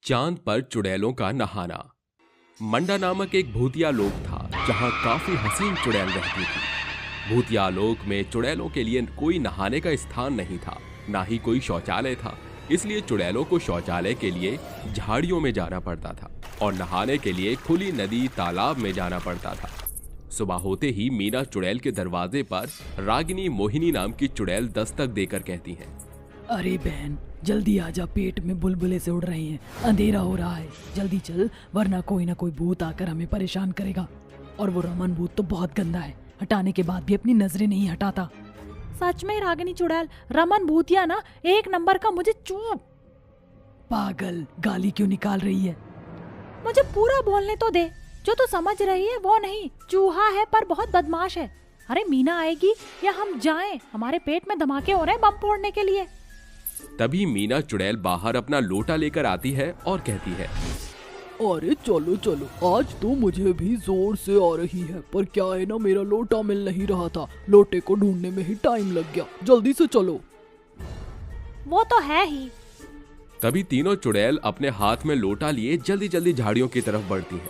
चांद पर चुड़ैलों का नहाना। मंडा नामक एक भूतिया लोक था जहां काफी हसीन चुड़ैल रहती थी। भूतिया लोक में चुड़ैलों के लिए कोई नहाने का स्थान नहीं था, ना ही कोई शौचालय था। इसलिए चुड़ैलों को शौचालय के लिए झाड़ियों में जाना पड़ता था और नहाने के लिए खुली नदी तालाब में जाना पड़ता था। सुबह होते ही मीना चुड़ैल के दरवाजे पर रागिनी मोहिनी नाम की चुड़ैल दस्तक देकर कहती है, अरे बहन जल्दी आजा, पेट में बुलबुले से उड़ रहे हैं, अंधेरा हो रहा है, जल्दी चल वरना कोई ना कोई भूत आकर हमें परेशान करेगा। और वो रमन भूत तो बहुत गंदा है, हटाने के बाद भी अपनी नजरें नहीं हटाता। सच में रागिनी चुड़ैल, रमन भूतिया ना एक नंबर का। मुझे चुप। पागल, गाली क्यों निकाल रही है? मुझे पूरा बोलने तो दे। जो तू समझ रही है वो नहीं, चूहा है पर बहुत बदमाश है। अरे मीना आएगी या हम जाएं? हमारे पेट में धमाके हो रहे हैं बम फोड़ने के लिए। तभी मीना चुड़ैल बाहर अपना लोटा लेकर आती है और कहती है, अरे चलो चलो, आज तो मुझे भी जोर से आ रही है, पर क्या है ना, मेरा लोटा मिल नहीं रहा था, लोटे को ढूंढने में ही टाइम लग गया, जल्दी से चलो। वो तो है ही। तभी तीनों चुड़ैल अपने हाथ में लोटा लिए जल्दी जल्दी झाड़ियों की तरफ बढ़ती हैं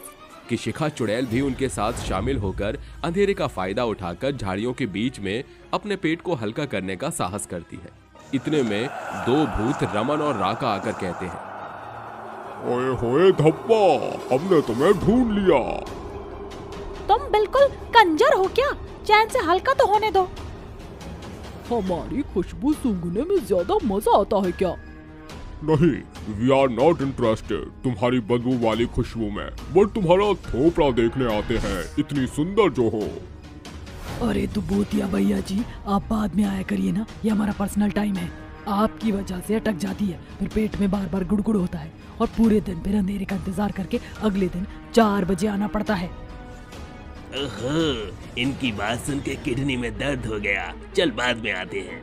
कि शिखा चुड़ैल भी उनके साथ शामिल होकर अंधेरे का फायदा उठाकर झाड़ियों के बीच में अपने पेट को हल्का करने का साहस करती है। इतने में दो भूत रमन और राका आकर कहते हैं, ओए होए धब्बा, हमने तुम्हें ढूंढ लिया। तुम बिल्कुल कंजर हो क्या? चैन से हल्का तो होने दो। हमारी खुशबू सूंघने में ज्यादा मजा आता है क्या? नहीं, वी आर नॉट इंटरेस्टेड तुम्हारी बदबू वाली खुशबू में, बट तुम्हारा थोपड़ा देखने आते हैं, इतनी सुंदर जो हो। अरे तो भूतिया भैया जी, आप बाद में आया करिए ना, ये हमारा पर्सनल टाइम है। आपकी वजह से अटक जाती है, फिर पेट में बार बार गुड़गुड़ होता है और पूरे दिन फिर अंधेरे का इंतजार करके अगले दिन 4 बजे आना पड़ता है। ओहो, इनकी बात सुन के किडनी में दर्द हो गया। चल बाद में आते हैं।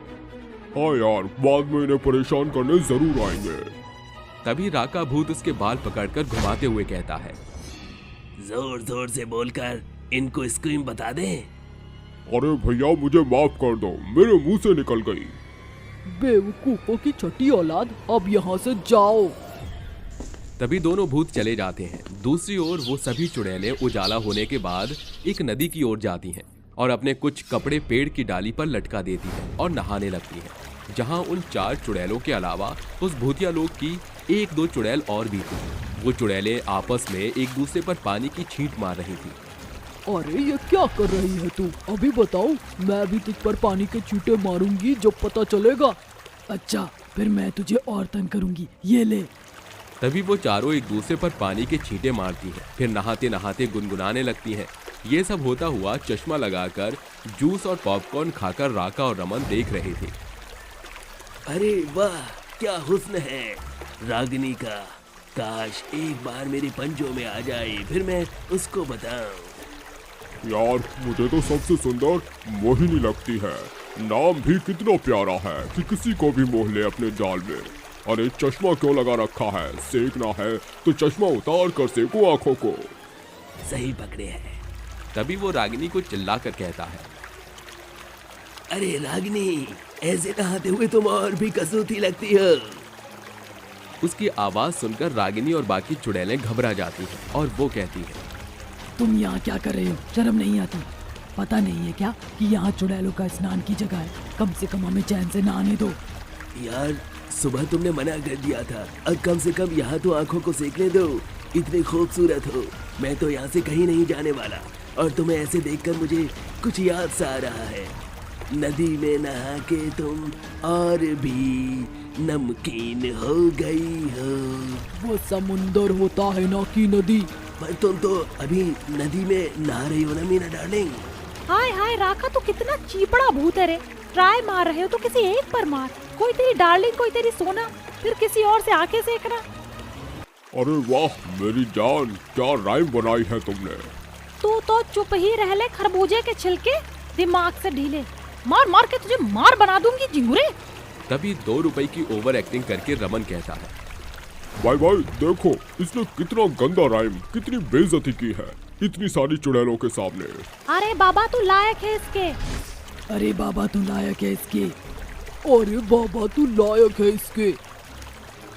हाँ यार, बाद में इन्हें परेशान करने जरूर आएंगे। तभी राका भूत उसके बाल पकड़कर घुमाते हुए कहता है, जोर जोर से बोलकर इनको स्क्रीम बता दें। अरे भैया मुझे माफ कर दो, मेरे मुंह से निकल गई। बेवकूफों की छठी औलाद, अब यहाँ से जाओ। तभी दोनों भूत चले जाते हैं। दूसरी ओर वो सभी चुड़ैलें उजाला होने के बाद एक नदी की ओर जाती हैं और अपने कुछ कपड़े पेड़ की डाली पर लटका देती हैं और नहाने लगती हैं, जहां उन 4 चुड़ैलों के अलावा उस भूतिया लोक की 1-2 चुड़ैल और भी थी। वो चुड़ैलें आपस में एक दूसरे पर पानी की छींट मार रही थी। अरे ये क्या कर रही है तू? अभी बताओ, मैं भी तुझ पर पानी के छींटे मारूंगी जब पता चलेगा। अच्छा, फिर मैं तुझे और तंग करूंगी, ये ले। तभी वो चारों एक दूसरे पर पानी के छींटे मारती हैं, फिर नहाते नहाते गुनगुनाने लगती हैं। ये सब होता हुआ चश्मा लगाकर जूस और पॉपकॉर्न खाकर राका और रमन देख रहे थे। अरे वाह, क्या हुस्न है रागिनी का। काश एक बार मेरे पंजों में आ जाए, फिर मैं उसको बताऊं। यार मुझे तो सबसे सुंदर मोहिनी लगती है। नाम भी कितना प्यारा है कि किसी को भी मोह ले अपने जाल में। अरे चश्मा क्यों लगा रखा है? सेकना है तो चश्मा उतार कर सेको आंखों को। सही पकड़े हैं। तभी वो रागिनी को चिल्लाकर कहता है, अरे रागिनी, ऐसे नहाते हुए तुम और भी कसूती लगती हो। उसकी आवाज सुनकर रागिनी और बाकी चुड़ैलें घबरा जाती हैं और वो कहती है, तुम यहाँ क्या कर रहे हो? शर्म नहीं आती? पता नहीं है क्या कि यहाँ चुड़ैलों का स्नान की जगह है? कम से कम हमें चैन से नहाने दो। यार सुबह तुमने मना कर दिया था, अब कम से कम यहाँ तो आंखों को सेकने दो। इतने खूबसूरत हो, मैं तो यहाँ से कहीं नहीं जाने वाला। और तुम्हें ऐसे देखकर मुझे कुछ याद सा आ रहा है। नदी में नहा के तुम और भी नमकीन हो गई हो। वो समुंदर होता है ना कि नदी? पर तुम तो अभी नदी में नहा रही हो ना मीना डार्लिंग। हाय हाय राका, तू कितना चीपड़ा भूत है रे। ट्राई मार रहे हो तो किसी एक पर मार। कोई तेरी डार्लिंग, कोई तेरी सोना, फिर किसी और से आंखें सेकना। अरे वाह मेरी जान, क्या राइम बनाई है तुमने। तू तो चुप ही रह ले, खरबूजे के छिलके, दिमाग से ढीले। मार मार के तुझे मार बना दूंगी झिंगुरे। तभी 2 रुपए की ओवर एक्टिंग करके रमन कहता है, भाई भाई देखो, इसने कितना गंदा राइम, कितनी बेइज्जती की है इतनी सारी चुड़ैलों के सामने। अरे बाबा तू लायक है इसके। अरे बाबा तू लायक है इसके। अरे बाबा तू लायक है इसके।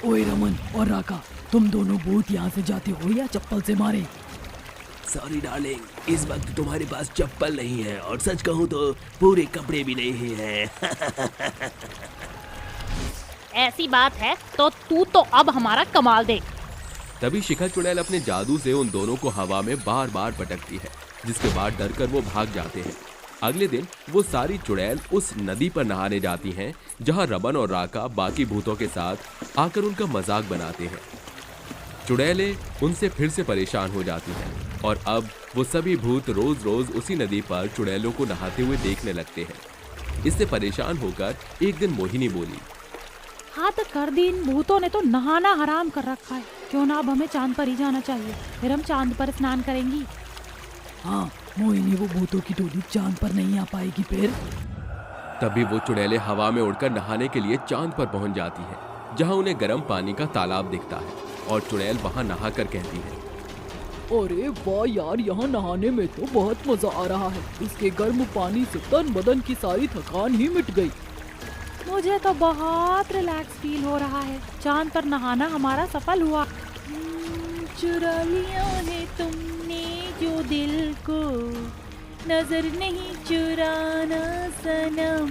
ओए रमन और राका, तुम दोनों भूत यहाँ से जाते हो या चप्पल से मारे? सॉरी डार्लिंग, इस वक्त तुम्हारे पास चप्पल नहीं है और सच कहूँ तो पूरे कपड़े भी नहीं हैं। ऐसी बात है तो तू तो अब हमारा कमाल देख। तभी शिखा चुड़ैल अपने जादू से उन दोनों को हवा में बार बार पटकती है, जिसके बाद डरकर वो भाग जाते हैं। अगले दिन वो सारी चुड़ैल उस नदी पर नहाने जाती हैं, जहां रमन और राका बाकी भूतों के साथ आकर उनका मजाक बनाते हैं। चुड़ैलें उनसे फिर से परेशान हो जाती हैं और अब वो सभी भूत रोज रोज उसी नदी पर चुड़ैलों को नहाते हुए देखने लगते हैं। इससे परेशान होकर एक दिन मोहिनी बोली, हाथ कर दी, इन भूतों ने तो नहाना हराम कर रखा है। क्यों ना अब हमें चांद पर ही जाना चाहिए, फिर हम चांद पर स्नान करेंगी। हाँ मोहिनी, वो भूतों की टोली चांद पर नहीं आ पाएगी फिर। तभी वो चुड़ैलें हवा में उड़कर नहाने के लिए चांद पर पहुंच जाती हैं, जहां उन्हें गर्म पानी का तालाब दिखता है और चुड़ैल वहां नहाकर कहती है, अरे वाह यार, यहाँ नहाने में तो बहुत मजा आ रहा है। इसके गर्म पानी से तन बदन की सारी थकान ही मिट गई। मुझे तो बहुत रिलैक्स फील हो रहा है। चांद पर नहाना हमारा सफल हुआ। चुरा लिया है तुमने जो दिल को, नजर नहीं चुराना सनम।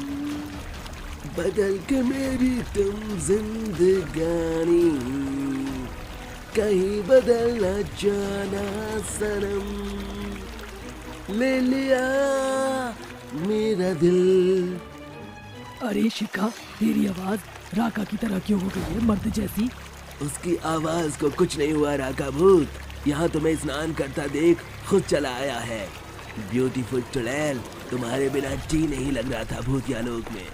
बदल के मेरी तुम जिंदगानी, कहीं बदल न जाना सनम। ले लिया मेरा दिल। अरे शिखा, तेरी आवाज राका की तरह क्यों हो गई है, मर्द जैसी? उसकी आवाज को कुछ नहीं हुआ राका भूत, यहाँ तुम्हें स्नान करता देख खुद चला आया है। ब्यूटीफुल चुड़ैल, तुम्हारे बिना जी नहीं लग रहा था भूतिया लोक में।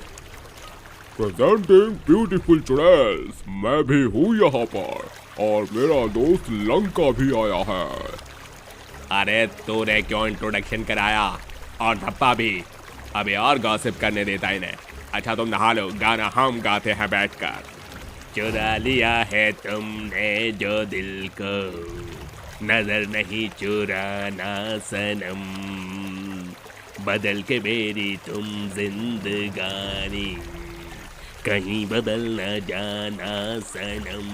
प्रेजेंटिंग ब्यूटीफुल चुड़ैल्स, मैं भी हूँ यहाँ पर और मेरा दोस्त लंका भी आया है। अरे तूने क्यों इंट्रोडक्शन कराया, और धप्पा भी अबे और गॉसिप करने देता इन्हें। अच्छा तुम नहा लो, गाना हम गाते हैं बैठकर। चुरा लिया है तुमने जो दिल को, नजर नहीं चुराना सनम। बदल के मेरी तुम जिंदगानी, कहीं बदल न जाना सनम।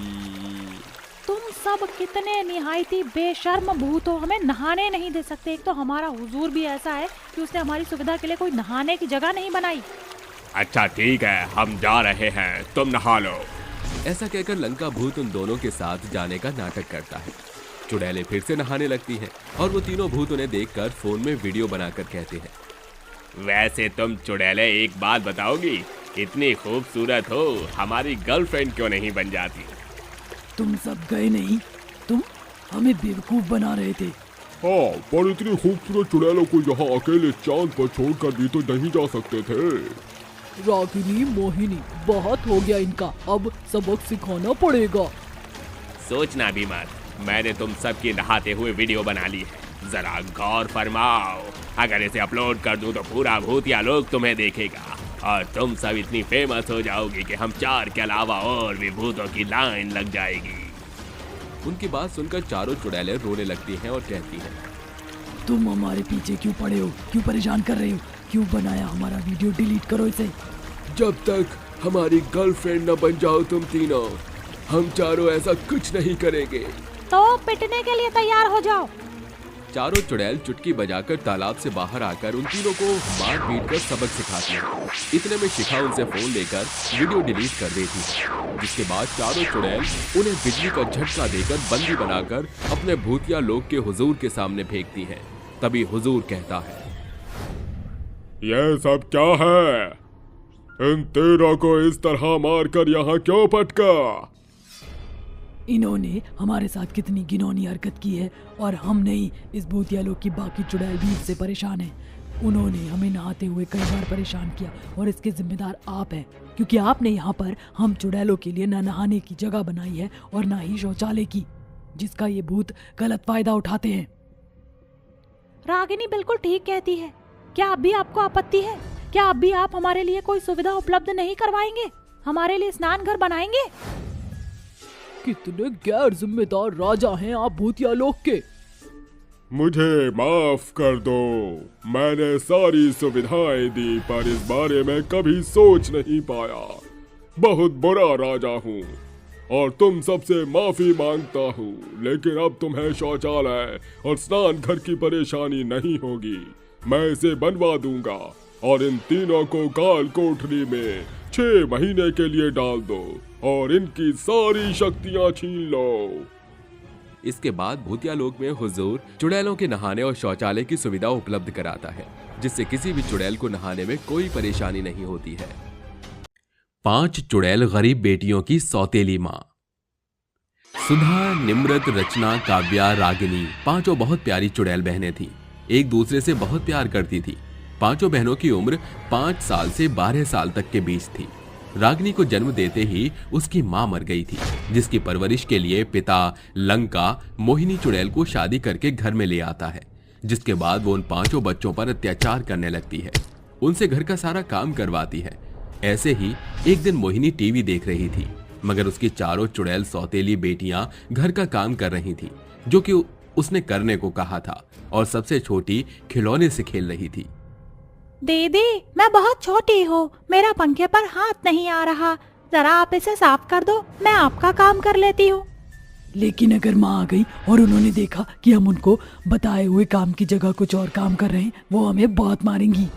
तुम सब कितने निहायती बेशर्म भूत हो, हमें नहाने नहीं दे सकते। एक तो हमारा हुजूर भी ऐसा है कि उसने हमारी सुविधा के लिए कोई नहाने की जगह नहीं बनाई। अच्छा ठीक है, हम जा रहे हैं, तुम नहा लो। ऐसा कहकर लंका भूत उन दोनों के साथ जाने का नाटक करता है। चुड़ैलें फिर से नहाने लगती हैं और वो तीनों भूत उन्हें देखकर फोन में वीडियो बनाकर कहते हैं, वैसे तुम चुड़ैलें एक बात बताओगी, इतनी खूबसूरत हो, हमारी गर्लफ्रेंड क्यों नहीं बन जाती? तुम सब गए नहीं, तुम हमें बेवकूफ बना रहे थे। हाँ, पर इतनी खूबसूरत चुड़ैलों को यहाँ अकेले चांद पर छोड़कर भी तो नहीं जा सकते थे। रागिनी, मोहिनी, बहुत हो गया इनका, अब सबक सिखाना पड़ेगा। सोचना भी मत, मैंने तुम सब की नहाते हुए वीडियो बना ली है। जरा गौर फरमाओ, अगर इसे अपलोड कर दूं तो पूरा भूतिया लोग तुम्हें देखेगा और तुम सब इतनी फेमस हो जाओगी कि हम चार के अलावा और भी भूतों की लाइन लग जाएगी। उनकी बात सुनकर चारों चुड़ैलें रोने लगती हैं और कहती हैं, तुम हमारे पीछे क्यों पड़े हो, क्यों परेशान कर रहे हो, क्यों बनाया हमारा वीडियो, डिलीट करो इसे। जब तक हमारी गर्लफ्रेंड न बन जाओ तुम तीनों, हम चारों ऐसा कुछ नहीं करेंगे। तो पिटने के लिए तैयार हो जाओ। चारों चुड़ैल चुटकी बजाकर तालाब से बाहर आकर उन तीनों को मार पीट कर सबक सिखाती हैं। इतने में शिखा उनसे फोन लेकर वीडियो डिलीट कर देती है, जिसके बाद चारों चुड़ैल उन्हें बिजली का झटका देकर बंदी बनाकर अपने भूतिया लोक के हुजूर के सामने फेंकती हैं। तभी हुजूर कहता है, यह सब क्या है? इन तीनों को इस तरह मारकर यहाँ क्यों पटका? इन्होंने हमारे साथ कितनी घिनौनी हरकत की है और हम नहीं, इस भूतिया लोग की बाकी चुड़ैल भी इससे परेशान हैं। उन्होंने हमें नहाते हुए कई बार परेशान किया और इसके जिम्मेदार आप हैं, क्योंकि आपने यहाँ पर हम चुड़ैलों के लिए न नहाने की जगह बनाई है और ना ही शौचालय की, जिसका ये भूत गलत फायदा उठाते हैं। रागिनी बिल्कुल ठीक कहती है। क्या अब भी आपको आपत्ति है? क्या अब भी आप हमारे लिए कोई सुविधा उपलब्ध नहीं करवाएंगे, हमारे लिए स्नान घर बनाएंगे? कितने गैर जिम्मेदार राजा हैं आप भूतिया लोग के। मुझे माफ कर दो, मैंने सारी सुविधाएं दी पर इस बारे में कभी सोच नहीं पाया। बहुत बुरा राजा हूँ। और तुम सबसे माफी मांगता हूँ, लेकिन अब तुम्हें शौचालय और स्नान घर की परेशानी नहीं होगी। मैं इसे बनवा दूंगा और इन तीनों को काल कोठरी में 6 महीने के लिए डाल दो और इनकी सारी शक्तियाँ छीन लो। इसके बाद भूतिया लोक में हुजूर चुड़ैलों के नहाने और शौचालय की सुविधा उपलब्ध कराता है, जिससे किसी भी चुड़ैल को नहाने में कोई परेशानी नहीं होती है। 5 चुड़ैल गरीब बेटियों की सौतेली माँ। सुधा, निम्रत, रचना, काव्या, रागिनी 5 बहुत प्यारी चुड़ैल बहनें थीं। एक दूसरे से बहुत प्यार करती थी। 5 बहनों की उम्र 5 साल से 12 साल तक के बीच थी। रागिनी को जन्म देते ही उसकी मां मर गई थी, जिसकी परवरिश के लिए पिता लंका मोहिनी चुड़ैल को शादी करके घर में ले आता है, जिसके बाद वो उन 5 बच्चों पर अत्याचार करने लगती है, उनसे घर का सारा काम करवाती है। ऐसे ही एक दिन मोहिनी टीवी देख रही थी, मगर उसकी 4 चुड़ैल सौतेली बेटियां घर का काम कर रही थी, जो कि उसने करने को कहा था, और सबसे छोटी खिलौने से खेल रही थी। दीदी, मैं बहुत छोटी हूँ, मेरा पंखे पर हाथ नहीं आ रहा, जरा आप इसे साफ कर दो, मैं आपका काम कर लेती हूँ। लेकिन अगर माँ आ गई और उन्होंने देखा कि हम उनको बताए हुए काम की जगह कुछ और काम कर रहे हैं, वो हमें बहुत मारेंगी।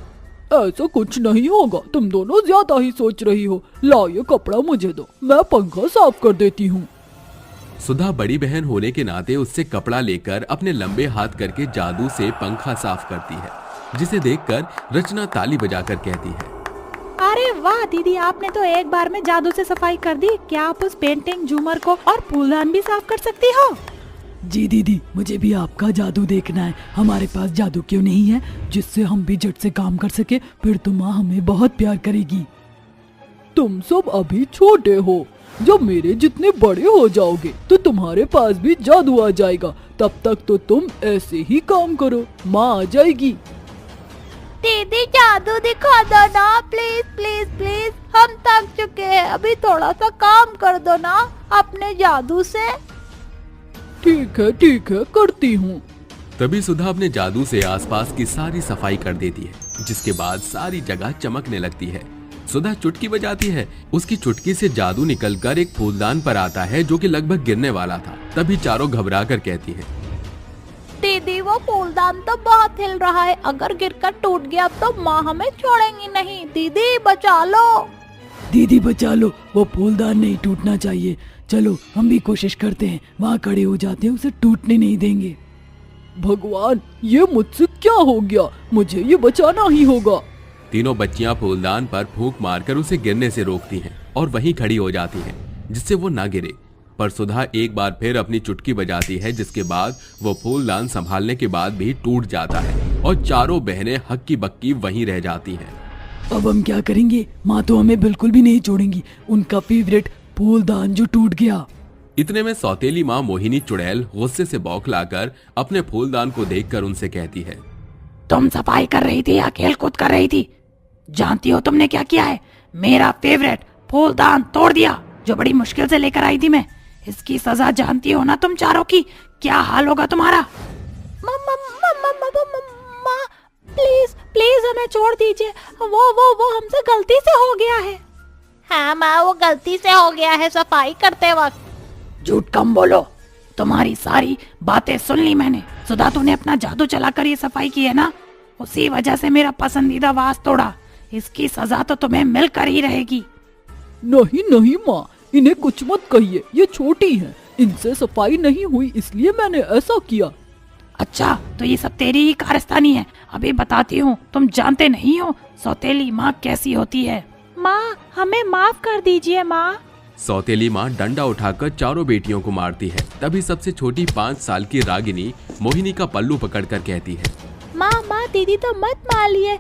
ऐसा कुछ नहीं होगा, तुम दोनों ज्यादा ही सोच रही हो। लाओ ये कपड़ा मुझे दो, मैं पंखा साफ कर देती हूँ। सुधा बड़ी बहन होने के नाते उससे कपड़ा लेकर अपने लंबे हाथ करके जादू से पंखा साफ करती है, जिसे देखकर रचना ताली बजाकर कहती है, अरे वाह दीदी, आपने तो एक बार में जादू से सफाई कर दी। क्या आप उस पेंटिंग, झूमर को और फूलदान भी साफ कर सकती हो? जी दीदी, मुझे भी आपका जादू देखना है। हमारे पास जादू क्यों नहीं है जिससे हम भी झट से काम कर सके? फिर तो माँ हमें बहुत प्यार करेगी। तुम सब अभी छोटे हो, जब मेरे जितने बड़े हो जाओगे तो तुम्हारे पास भी जादू आ जाएगा। तब तक तो तुम ऐसे ही काम करो, माँ आ जाएगी। दीदी जादू दिखा दो ना, प्लीज प्लीज प्लीज, हम थक चुके हैं, अभी थोड़ा सा काम कर दो ना अपने जादू से। ठीक है करती हूँ। तभी सुधा अपने जादू से आसपास की सारी सफाई कर देती है, जिसके बाद सारी जगह चमकने लगती है। सुधा चुटकी बजाती है, उसकी चुटकी से जादू निकलकर एक फूलदान पर आता है, जो कि लगभग गिरने वाला था। तभी चारों घबरा कर कहती है, दीदी वो फूलदान तो बहुत हिल रहा है, अगर गिरकर टूट गया तो माँ हमें छोड़ेंगी नहीं। दीदी बचा लो। दीदी बचा लो, वो फूलदान नहीं टूटना चाहिए। चलो हम भी कोशिश करते हैं, वहाँ खड़े हो जाते हैं, उसे टूटने नहीं देंगे। भगवान, ये मुझसे क्या हो गया? मुझे ये बचाना ही होगा। तीनों बच्चियां फूलदान पर फूंक मारकर उसे गिरने से रोकती हैं और वहीं खड़ी हो जाती हैं, जिससे वो ना गिरे। पर सुधा एक बार फिर अपनी चुटकी बजाती है, जिसके बाद वो फूलदान संभालने के बाद भी टूट जाता है और चारों बहनें हक्की बक्की वहीं रह जाती हैं। अब हम क्या करेंगे? माँ तो हमें बिल्कुल भी नहीं छोड़ेंगी, उनका फेवरेट फूलदान जो टूट गया। इतने में सौतेली माँ मोहिनी चुड़ैल गुस्से से बौखलाकर अपने फूलदान को देखकर उनसे कहती है, तुम सफाई कर रही थी या खेल कूद कर रही थी? जानती हो तुमने क्या किया है? मेरा फेवरेट फूलदान तोड़ दिया, जो बड़ी मुश्किल से लेकर आई थी मैं। इसकी सजा जानती हो ना तुम चारों की? क्या हाल होगा तुम्हारा? प्लीज प्लीज हमें छोड़ दीजिए, वो हमसे गलती से हो गया है। हाँ माँ, वो गलती से हो गया है सफाई करते वक्त। झूठ कम बोलो, तुम्हारी सारी बातें सुन ली मैंने। सुधा, तूने अपना जादू चलाकर ये सफाई की है ना, उसी वजह से मेरा पसंदीदा वास तोड़ा। इसकी सजा तो तुम्हें मिलकर ही रहेगी। नहीं माँ, इन्हें कुछ मत कहिए, ये छोटी हैं, इनसे सफाई नहीं हुई इसलिए मैंने ऐसा किया। अच्छा, तो ये सब तेरी ही कारस्तानी है। अभी बताती हूँ, तुम जानते नहीं हो सौतेली माँ कैसी होती है। माँ, हमें माफ कर दीजिए माँ। सौतेली माँ डंडा उठाकर चारों बेटियों को मारती है। तभी सबसे छोटी 5 साल की रागिनी मोहिनी का पल्लू पकड़कर कहती है, माँ दीदी तो मत मारिए,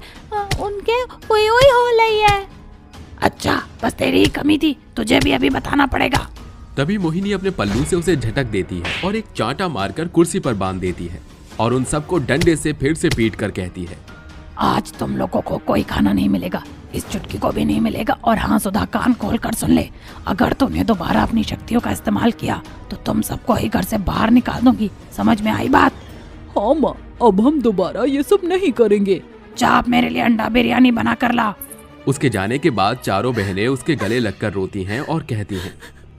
उनके हुई हो रही है। अच्छा, बस तेरी ही कमी थी, तुझे भी अभी बताना पड़ेगा। तभी मोहिनी अपने पल्लू से उसे झटक देती है और एक चांटा मारकर कुर्सी पर बांध देती है और उन सबको डंडे से फिर से पीट कर कहती है, आज तुम लोगों को कोई खाना नहीं मिलेगा, इस चुटकी को भी नहीं मिलेगा। और हाँ सुधा, कान खोल कर सुन ले, अगर तुमने दोबारा अपनी शक्तियों का इस्तेमाल किया तो तुम सबको ही घर से बाहर निकाल दूंगी। समझ में आई बात? हाँ माँ, अब हम दोबारा ये सब नहीं करेंगे। जा आप मेरे लिए अंडा बिरयानी बना कर ला। उसके जाने के बाद चारों बहनें उसके गले लगकर रोती हैं और कहती हैं,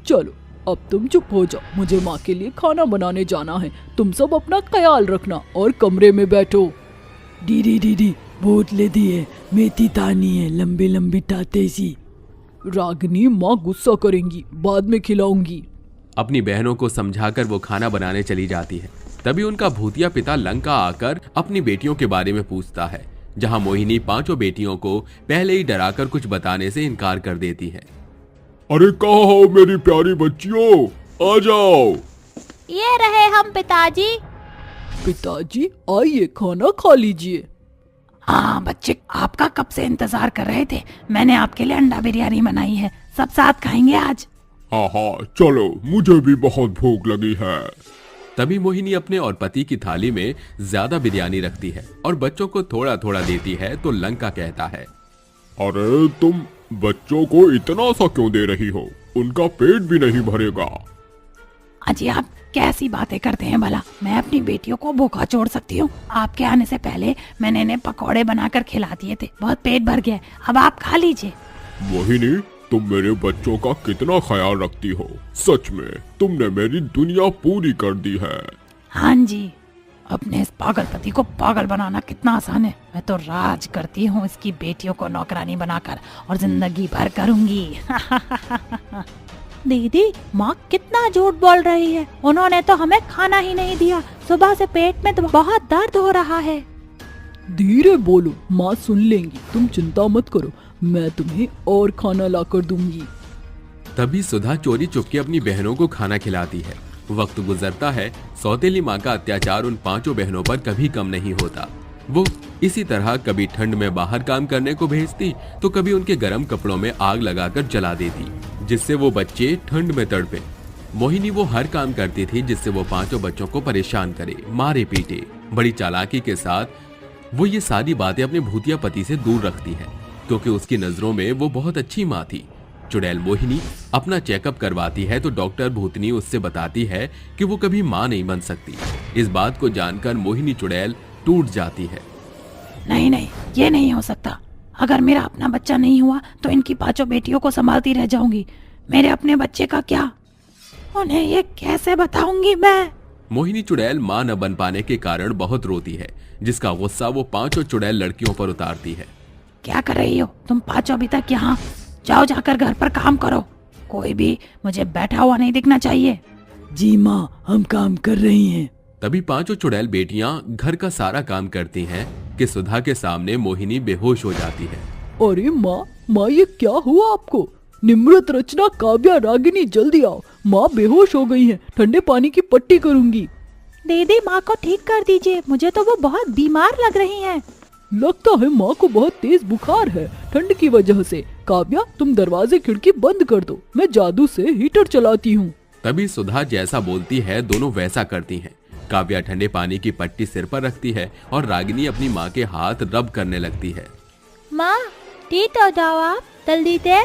चलो अब तुम चुप हो जाओ, मुझे माँ के लिए खाना बनाने जाना है। तुम सब अपना ख्याल रखना और कमरे में बैठो। दीदी दीदी बहुत लेती है, मेथी तानी है, लंबी लंबी टाटे सी। रागिनी, माँ गुस्सा करेंगी, बाद में खिलाऊंगी। अपनी बहनों को समझाकर वो खाना बनाने चली जाती है। तभी उनका भूतिया पिता लंका आकर अपनी बेटियों के बारे में पूछता है, जहां मोहिनी पांचों बेटियों को पहले ही डराकर कुछ बताने से इनकार कर देती है। अरे कहाँ हो मेरी प्यारी बच्चियों, आ जाओ। ये रहे हम पिताजी। पिताजी आइए, खाना खा लीजिए। हाँ बच्चे, आपका कब से इंतजार कर रहे थे। मैंने आपके लिए अंडा बिरयानी बनाई है, सब साथ खाएंगे आज। हाँ हाँ चलो, मुझे भी बहुत भूख लगी है। तभी मोहिनी अपने और पति की थाली में ज्यादा बिरयानी रखती है और बच्चों को थोड़ा थोड़ा देती है। तो लंका कहता है, अरे तुम बच्चों को इतना सा क्यों दे रही हो, उनका पेट भी नहीं भरेगा। अजी आप कैसी बातें करते हैं भला, मैं अपनी बेटियों को भूखा छोड़ सकती हूँ। आपके आने से पहले मैंने इन्हें पकौड़े बनाकर खिला दिए थे, बहुत पेट भर गया, अब आप खा लीजिए। मोहिनी, तुम मेरे बच्चों का कितना ख्याल रखती हो, सच में तुमने मेरी दुनिया पूरी कर दी है। हाँ जी, अपने इस पागल पति को पागल बनाना कितना आसान है। मैं तो राज करती हूँ इसकी बेटियों को नौकरानी बनाकर, और जिंदगी भर करूंगी। दीदी, माँ कितना झूठ बोल रही है। उन्होंने तो हमें खाना ही नहीं दिया। सुबह से पेट में तो बहुत दर्द हो रहा है। धीरे बोलो, माँ सुन लेंगी, तुम चिंता मत करो, मैं तुम्हें और खाना लाकर दूंगी। तभी सुधा चोरी चुपके अपनी बहनों को खाना खिलाती है। वक्त गुजरता है, सौतेली माँ का अत्याचार उन पांचों बहनों पर कभी कम नहीं होता। वो इसी तरह कभी ठंड में बाहर काम करने को भेजती, तो कभी उनके गर्म कपड़ों में आग लगाकर जला देती, जिससे वो बच्चे ठंड में तड़पे। मोहिनी वो हर काम करती थी जिससे वो पांचों बच्चों को परेशान करे, मारे पीटे। बड़ी चालाकी के साथ वो ये सारी बातें अपने भूतिया पति से दूर रखती है, क्योंकि उसकी नजरों में वो बहुत अच्छी माँ थी। चुड़ैल मोहिनी अपना चेकअप करवाती है तो डॉक्टर भूतनी उससे बताती है कि वो कभी माँ नहीं बन सकती। इस बात को जानकर मोहिनी चुड़ैल टूट जाती है। नहीं नहीं, ये नहीं हो सकता। अगर मेरा अपना बच्चा नहीं हुआ तो इनकी पांचों बेटियों को संभालती रह जाऊंगी। मेरे अपने बच्चे का क्या, उन्हें ये कैसे बताऊंगी मैं। मोहिनी चुड़ैल माँ न बन पाने के कारण बहुत रोती है, जिसका गुस्सा वो पांचों चुड़ैल लड़कियों पर उतारती है। क्या कर रही हो तुम पांचों अभी तक यहाँ? जाओ जाकर घर पर काम करो, कोई भी मुझे बैठा हुआ नहीं दिखना चाहिए। जी माँ, हम काम कर रही हैं। तभी पांचों चुड़ैल बेटियां घर का सारा काम करती हैं कि सुधा के सामने मोहिनी बेहोश हो जाती है। अरे माँ, ये क्या हुआ आपको? निम्रत, रचना, काव्या, रागिनी, जल्दी आओ, माँ बेहोश हो गई है, ठंडे पानी की पट्टी करूंगी। दीदी, माँ को ठीक कर दीजिए, मुझे तो वो बहुत बीमार लग रही हैं। लगता है माँ को बहुत तेज बुखार है, ठंड की वजह से। काव्या, तुम दरवाजे खिड़की बंद कर दो, मैं जादू से हीटर चलाती हूँ। तभी सुधा जैसा बोलती है दोनों वैसा करती हैं। काव्या ठंडे पानी की पट्टी सिर पर रखती है और रागिनी अपनी माँ के हाथ रब करने लगती है। माँ, ठीक हो जाओ आप जल्दी से,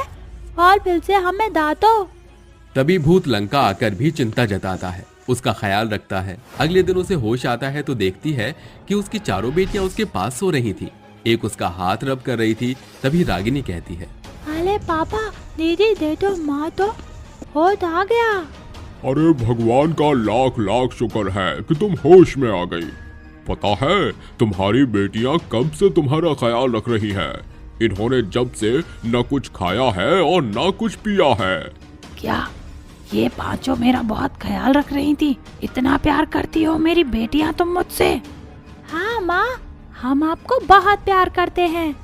और फिर से हमें दांतो। तभी भूत लंका आकर भी चिंता जताता है, उसका ख्याल रखता है। अगले दिन उसे होश आता है तो देखती है कि उसकी चारों बेटियां उसके पास सो रही थी, एक उसका हाथ रब कर रही थी। तभी रागिनी कहती है, अरे पापा, दीदी दे दो, माँ तो होश आ गया। अरे भगवान का लाख लाख शुक्र है कि तुम होश में आ गई। पता है तुम्हारी बेटियां कब से तुम्हारा ख्याल रख रही हैं। इन्होंने जब से न कुछ खाया है और न कुछ पिया है। क्या ये पांचों मेरा बहुत ख्याल रख रही थी? इतना प्यार करती हो मेरी बेटियां तुम मुझसे? हाँ माँ, हम आपको बहुत प्यार करते हैं।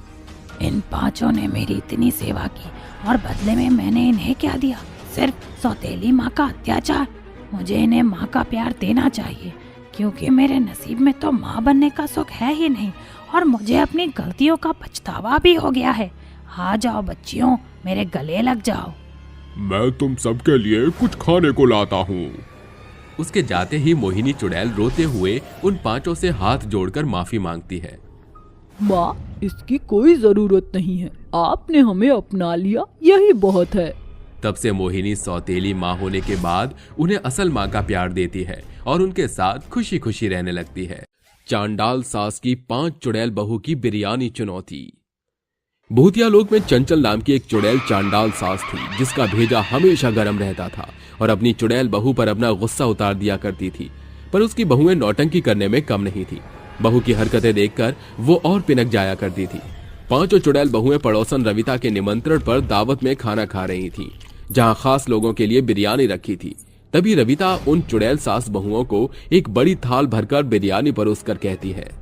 इन पांचों ने मेरी इतनी सेवा की और बदले में मैंने इन्हें क्या दिया? सिर्फ सौतेली माँ का अत्याचार। मुझे इन्हें माँ का प्यार देना चाहिए, क्योंकि मेरे नसीब में तो माँ बनने का सुख है ही नहीं, और मुझे अपनी गलतियों का पछतावा भी हो गया है। आ जाओ बच्चियों, मेरे गले लग जाओ। मैं तुम सबके लिए कुछ खाने को लाता हूँ। उसके जाते ही मोहिनी चुड़ैल रोते हुए उन पांचों से हाथ जोड़कर माफी मांगती है। माँ, इसकी कोई जरूरत नहीं है, आपने हमें अपना लिया, यही बहुत है। तब से मोहिनी सौतेली माँ होने के बाद उन्हें असल माँ का प्यार देती है और उनके साथ खुशी खुशी रहने लगती है। चांडाल सास की 5 चुड़ैल बहू की बिरयानी चुनौती। भूतिया लोक में चंचल नाम की एक चुड़ैल चांडाल सास थी, जिसका भेजा हमेशा गर्म रहता था और अपनी चुड़ैल बहू पर अपना गुस्सा उतार दिया करती थी। पर उसकी बहुएं नौटंकी करने में कम नहीं थी। बहू की हरकतें देखकर वो और पिनक जाया करती थी। पांचों चुड़ैल बहुएं पड़ोसन रविता के निमंत्रण पर दावत में खाना खा रही थीं, जहां खास लोगों के लिए बिरयानी रखी थी। तभी रविता उन चुड़ैल सास बहुओं को एक बड़ी थाल भरकर बिरयानी परोसकर कहती है,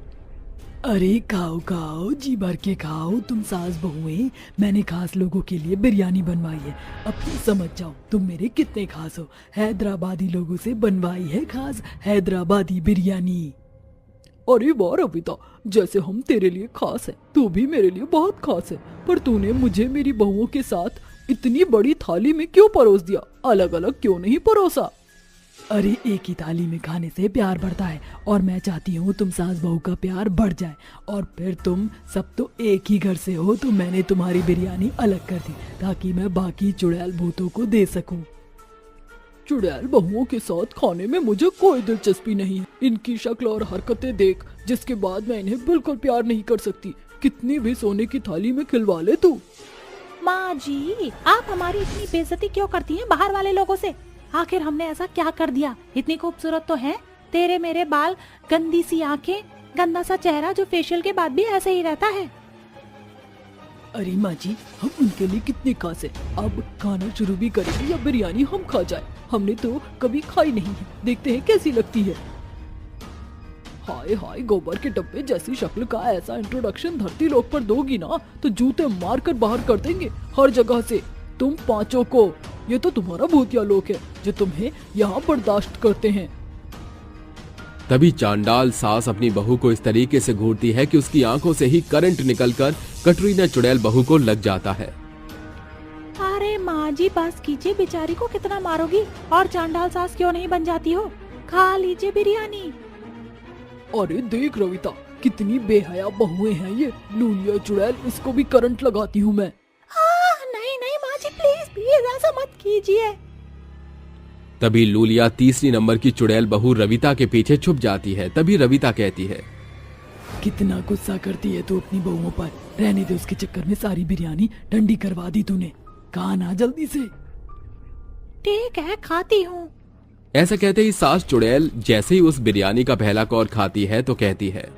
अरे खाओ खाओ, जी भर के खाओ तुम सास बहुएं, मैंने खास लोगों के लिए बिरयानी बनवाई है। अब तुम समझ जाओ तुम मेरे कितने खास हो। हैदराबादी लोगों से बनवाई है खास हैदराबादी बिरयानी। अरे वाह रविता, जैसे हम तेरे लिए खास है, तू भी मेरे लिए बहुत खास है। पर तूने मुझे मेरी बहुओं के साथ इतनी बड़ी थाली में क्यों परोस दिया? अलग अलग क्यों नहीं परोसा? अरे एक ही थाली में खाने से प्यार बढ़ता है और मैं चाहती हूँ तुम सास बहू का प्यार बढ़ जाए। और फिर तुम सब तो एक ही घर से हो, तो मैंने तुम्हारी बिरयानी अलग कर दी ताकि मैं बाकी चुड़ैल भूतों को दे सकूं। चुड़ैल बहुओं के साथ खाने में मुझे कोई दिलचस्पी नहीं है। इनकी शक्ल और हरकतें देख, जिसके बाद मैं इन्हें बिल्कुल प्यार नहीं कर सकती। कितनी भी सोने की थाली में खिलवा ले तू। माँ जी, आप हमारी इतनी बेइज्जती क्यों करती हैं बाहर वाले लोगों से? आखिर हमने ऐसा क्या कर दिया? इतनी खूबसूरत तो है, तेरे मेरे बाल, गंदी सी आंखें, गंदा सा चेहरा जो फेशियल के बाद भी ऐसे ही रहता है। अरे माँ जी, हम उनके लिए कितने खास है। अब खाना शुरू भी करेंगे या बिरयानी हम खा जाए? हमने तो कभी खाई नहीं है, देखते हैं कैसी लगती है। हाय हाय, गोबर के डब्बे जैसी शक्ल का ऐसा इंट्रोडक्शन धरती लोक पर दोगी ना तो जूते मार कर बाहर कर देंगे हर जगह से तुम पांचों को। ये तो तुम्हारा भूतिया लोक है जो तुम्हें यहाँ बर्दाश्त करते हैं। तभी चांडाल सास अपनी बहू को इस तरीके से घूरती है कि उसकी आंखों से ही करंट निकलकर कटरीना चुड़ैल बहू को लग जाता है। अरे माँ जी बस कीजिए, बेचारी को कितना मारोगी? और चांडाल सास क्यों नहीं बन जाती हो? खा लीजिए बिरयानी। अरे देख रविता, कितनी बेहया बहुएं हैं ये। लूलिया चुड़ैल, इसको भी करंट लगाती हूँ मैं। नहीं नहीं माँ जी, प्लीज प्लीज ऐसा मत कीजिए। तभी लूलिया तीसरी नंबर की चुड़ैल बहू रविता के पीछे छुप जाती है। तभी रविता कहती है, कितना गुस्सा करती है तू अपनी बहुओं पर। रहने दे, उसके चक्कर में सारी बिरयानी ठंडी करवा दी तूने। कहा ना जल्दी से। ठीक है, खाती हूँ। ऐसा कहते ही सास चुड़ैल जैसे ही उस बिरयानी का पहला कौर खाती है तो कहती है,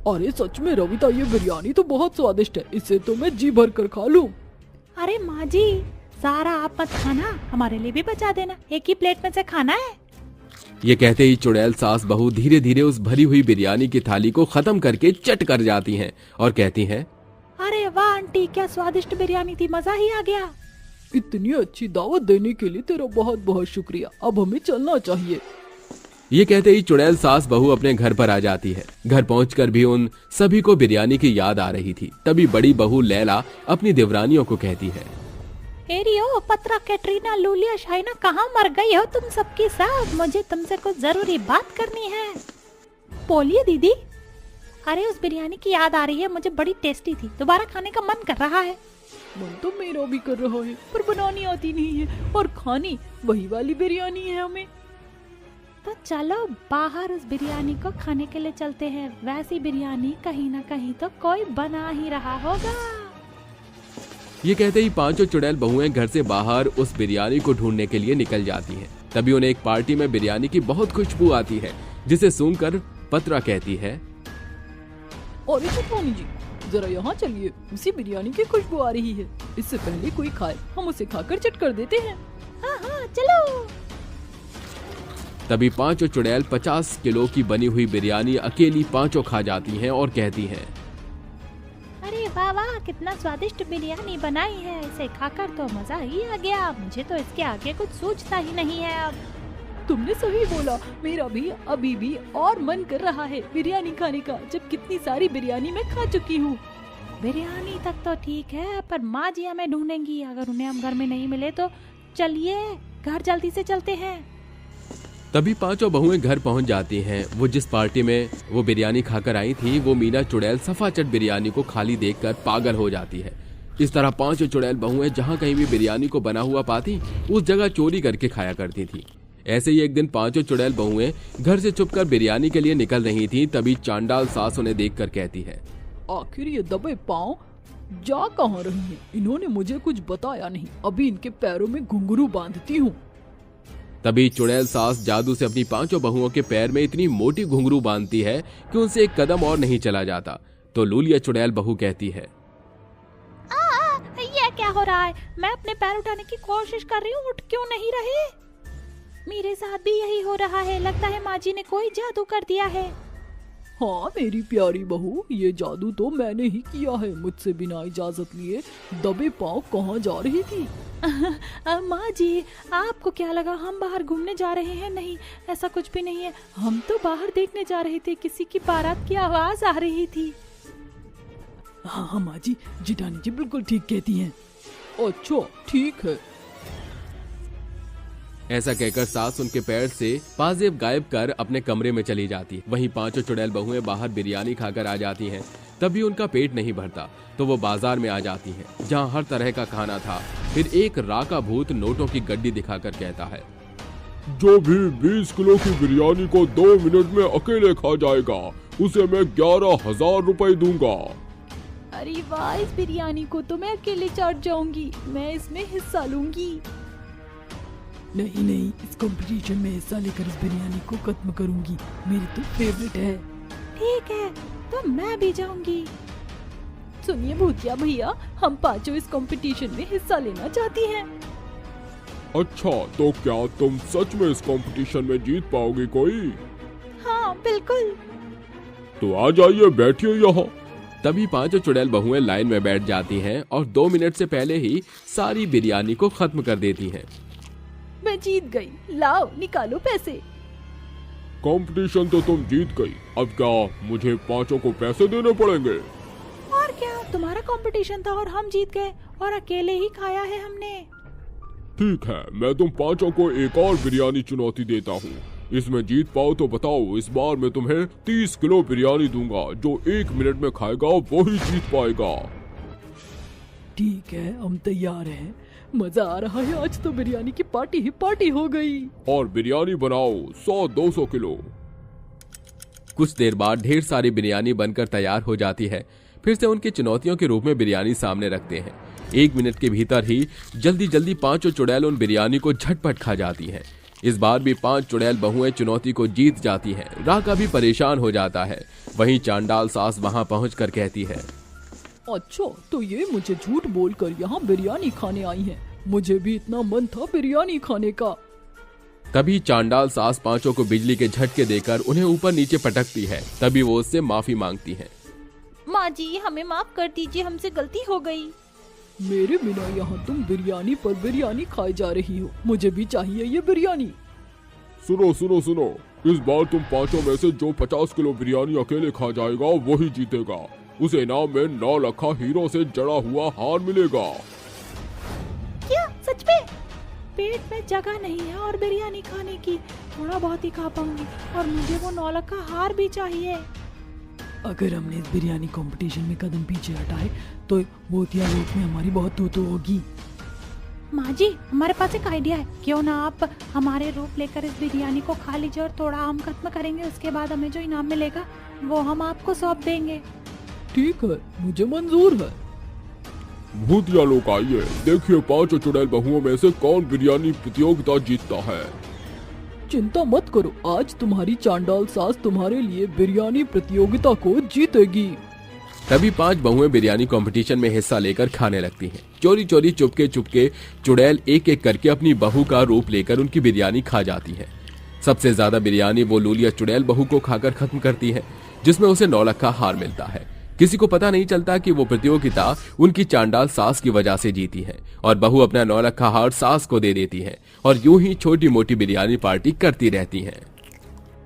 अरे सच में रविता, ये बिरयानी तो बहुत स्वादिष्ट है। इसे तो मैं जी भर कर खा लूं। अरे माँ जी, सारा आप मत खाना, हमारे लिए भी बचा देना, एक ही प्लेट में से खाना है। ये कहते ही चुड़ैल सास बहू धीरे धीरे उस भरी हुई बिरयानी की थाली को खत्म करके चट कर जाती हैं और कहती हैं, अरे वाह आंटी, क्या स्वादिष्ट बिरयानी थी, मजा ही आ गया। इतनी अच्छी दावत देने के लिए तेरा बहुत बहुत शुक्रिया। अब हमें चलना चाहिए। ये कहते ही चुड़ैल सास बहू अपने घर पर आ जाती है। घर पहुंचकर भी उन सभी को बिरयानी की याद आ रही थी। तभी बड़ी बहू लैला अपनी देवरानियों को कहती है, एरियो, पत्रा, कैटरीना, लूलिया, शाइना, कहाँ मर गई हो तुम सबकी सब? मुझे तुमसे कुछ जरूरी बात करनी है। बोलिए दीदी। अरे उस बिरयानी की याद आ रही है, मुझे बड़ी टेस्टी थी, दोबारा खाने का मन कर रहा है। मन तो मेरा भी कर रहा है, पर बनानी आती नहीं है और खानी वही वाली बिरयानी है हमें। तो चलो बाहर उस बिरयानी को खाने के लिए चलते हैं। वैसी बिरयानी कहीं ना कहीं तो कोई बना ही रहा होगा। ये कहते ही पांचों चुड़ैल बहुएं घर से बाहर उस बिरयानी को ढूंढने के लिए निकल जाती हैं। तभी उन्हें एक पार्टी में बिरयानी की बहुत खुशबू आती है, जिसे सुनकर पत्रा कहती है, अरे चटवानी जी, जरा यहाँ चलिए, उसी बिरयानी की खुशबू आ रही है। इससे पहले कोई खाए, हम उसे खाकर चट कर देते हैं। हाँ हाँ चलो। तभी पांचों चुड़ैल 50 किलो की बनी हुई बिरयानी अकेली पांचों खा जाती हैं और कहती हैं, अरे वाह वाह, कितना स्वादिष्ट बिरयानी बनाई है, इसे खाकर तो मजा ही आ गया। मुझे तो इसके आगे कुछ सोचता ही नहीं है अब। तुमने सही बोला, मेरा भी अभी भी और मन कर रहा है बिरयानी खाने का, जब कितनी सारी बिरयानी मैं खा चुकी हूँ। बिरयानी तक तो ठीक है, पर माँ जी हमें ढूंढेंगी। अगर उन्हें हम घर में नहीं मिले तो चलिए घर जल्दी से चलते हैं। तभी पांचों बहुएं घर पहुंच जाती हैं। वो जिस पार्टी में वो बिरयानी खाकर आई थी, वो मीना चुड़ैल सफाचट बिरयानी को खाली देखकर पागल हो जाती है। इस तरह पांचों चुड़ैल बहुएं जहां कहीं भी बिरयानी को बना हुआ पाती, उस जगह चोरी करके खाया करती थी। ऐसे ही एक दिन पांचों चुड़ैल बहुएं घर से छुपकर बिरयानी के लिए निकल रही थी। तभी चांडाल सास उन्हें देखकर कहती है, आखिर ये दबे पाँव जा कहाँ रही हैं? इन्होंने मुझे कुछ बताया नहीं। अभी इनके पैरों में घुंघरू बांधती हूँ। तभी चुड़ैल सास जादू से अपनी पांचों बहुओं के पैर में इतनी मोटी घुंघरू बांधती है कि उनसे एक कदम और नहीं चला जाता। तो लूलिया चुड़ैल बहू कहती है, ये क्या हो रहा है? मैं अपने पैर उठाने की कोशिश कर रही हूँ, उठ क्यों नहीं रहे? मेरे साथ भी यही हो रहा है। लगता है माँ जी ने कोई जादू कर दिया है। हाँ मेरी प्यारी बहू, ये जादू तो मैंने ही किया है। मुझसे बिना इजाजत लिए दबे पाँव कहाँ जा रही थी? माँ जी, आपको क्या लगा हम बाहर घूमने जा रहे हैं? नहीं, ऐसा कुछ भी नहीं है। हम तो बाहर देखने जा रहे थे, किसी की बारात की आवाज आ रही थी। हाँ हाँ माँ जी, जिठानी जी बिल्कुल ठीक कहती हैं। अच्छा ठीक है। ऐसा कहकर सास उनके पैर से पाजेब गायब कर अपने कमरे में चली जाती। वहीं पांचों चुड़ैल बहुएं बाहर बिरयानी खाकर आ जाती हैं। तभी उनका पेट नहीं भरता तो वो बाजार में आ जाती हैं, जहां हर तरह का खाना था। फिर एक राका भूत नोटों की गड्डी दिखाकर कहता है, जो भी 20 किलो की बिरयानी को 2 मिनट में अकेले खा जाएगा उसे मैं 11,000 रुपए दूंगा। अरे वाह, इस बिरयानी को तो मैं अकेले चाट जाऊंगी। मैं इसमें हिस्सा लूंगी। नहीं नहीं, इस कंपटीशन में हिस्सा लेकर इस बिरयानी को खत्म करूंगी। मेरी तो फेवरेट है। ठीक है, तो मैं भी जाऊंगी। सुनिए भूतिया भैया, हम पांचों इस कंपटीशन में हिस्सा लेना चाहती हैं। अच्छा, तो क्या तुम सच में इस कंपटीशन में जीत पाओगी कोई? हाँ बिल्कुल। तो आ जाइए, बैठिए यहाँ। तभी पांचों चुड़ैल बहुएं लाइन में बैठ जाती हैं और 2 मिनट से पहले ही सारी बिरयानी को खत्म कर देती हैं। मैं जीत गई। लाओ निकालो पैसे। कंपटीशन तो तुम जीत गई, अब क्या मुझे पांचों को पैसे देने पड़ेंगे? और क्या, तुम्हारा कंपटीशन था और हम जीत गए और अकेले ही खाया है हमने। ठीक है, मैं तुम पांचों को एक और बिरयानी चुनौती देता हूँ। इसमें जीत पाओ तो बताओ, इस बार मैं तुम्हें 30 किलो बिरयानी दूंगा। जो 1 मिनट में खाएगा वही जीत पाएगा। ठीक है, हम तैयार हैं। मजा आ रहा है। आज तो बिरयानी की पार्टी ही पार्टी हो गई। और बिरयानी बनाओ 100-200 किलो। कुछ देर बाद ढेर सारी बिरयानी बनकर तैयार हो जाती है। फिर से उनकी चुनौतियों के रूप में बिरयानी सामने रखते हैं। 1 मिनट के भीतर ही जल्दी जल्दी पांचों चुड़ैल उन बिरयानी को झटपट खा जाती हैं। इस बार भी 5 चुड़ैल बहुएं चुनौती को जीत जाती हैं। राका भी परेशान हो जाता है। वहीं चांडाल सास वहां पहुंचकर कहती है, अच्छा, तो ये मुझे झूठ बोलकर यहाँ बिरयानी खाने आई हैं। मुझे भी इतना मन था बिरयानी खाने का। तभी चांडाल सास पांचों को बिजली के झटके देकर उन्हें ऊपर नीचे पटकती है। तभी वो उससे माफी मांगती है। माँ जी, हमें माफ कर दीजिए, हमसे गलती हो गई। मेरे बिना यहाँ तुम बिरयानी पर बिरयानी खाए जा रही हो। मुझे भी चाहिए ये बिरयानी। सुनो सुनो सुनो, इस बार तुम पांचों में से जो 50 किलो बिरयानी अकेले खा जाएगा वही जीतेगा। उसे इनाम में 9 लाख हीरो से जड़ा हुआ हार मिलेगा। क्या सच में? पेट में जगह नहीं है और बिरयानी खाने की, थोड़ा बहुत ही खा पाऊंगी। और मुझे वो 9 लाख का हार भी चाहिए। अगर हमने इस बिरयानी कंपटीशन में कदम पीछे हटाए तो भूतिया लोक में हमारी बहुत तू होगी। माँ जी, हमारे पास एक आइडिया है। क्यों ना आप हमारे रूप लेकर इस बिरयानी को खा लीजिए और थोड़ा हम खत्म करेंगे। उसके बाद हमें जो इनाम मिलेगा वो हम आपको सौंप देंगे। ठीक है, मुझे मंजूर है। भूतिया लोग आइए, देखिए पांचों चुड़ैल बहुओं में से कौन बिरयानी प्रतियोगिता जीतता है। चिंता मत करो, आज तुम्हारी चांडाल सास तुम्हारे लिए बिरयानी प्रतियोगिता को जीतेगी। तभी 5 बहुएं बिरयानी कंपटीशन में हिस्सा लेकर खाने लगती हैं। चोरी चोरी चुपके चुपके चुड़ैल एक एक करके अपनी बहू का रूप लेकर उनकी बिरयानी खा जाती हैं। सबसे ज्यादा बिरयानी वो लूलिया चुड़ैल बहू को खाकर खत्म करती है, जिसमें उसे 9 लाख का हार मिलता है। किसी को पता नहीं चलता कि वो प्रतियोगिता उनकी चांडाल सास की वजह से जीती है और बहू अपना 9 लाख का हार सास को दे देती है और यूं ही छोटी मोटी बिरयानी पार्टी करती रहती है।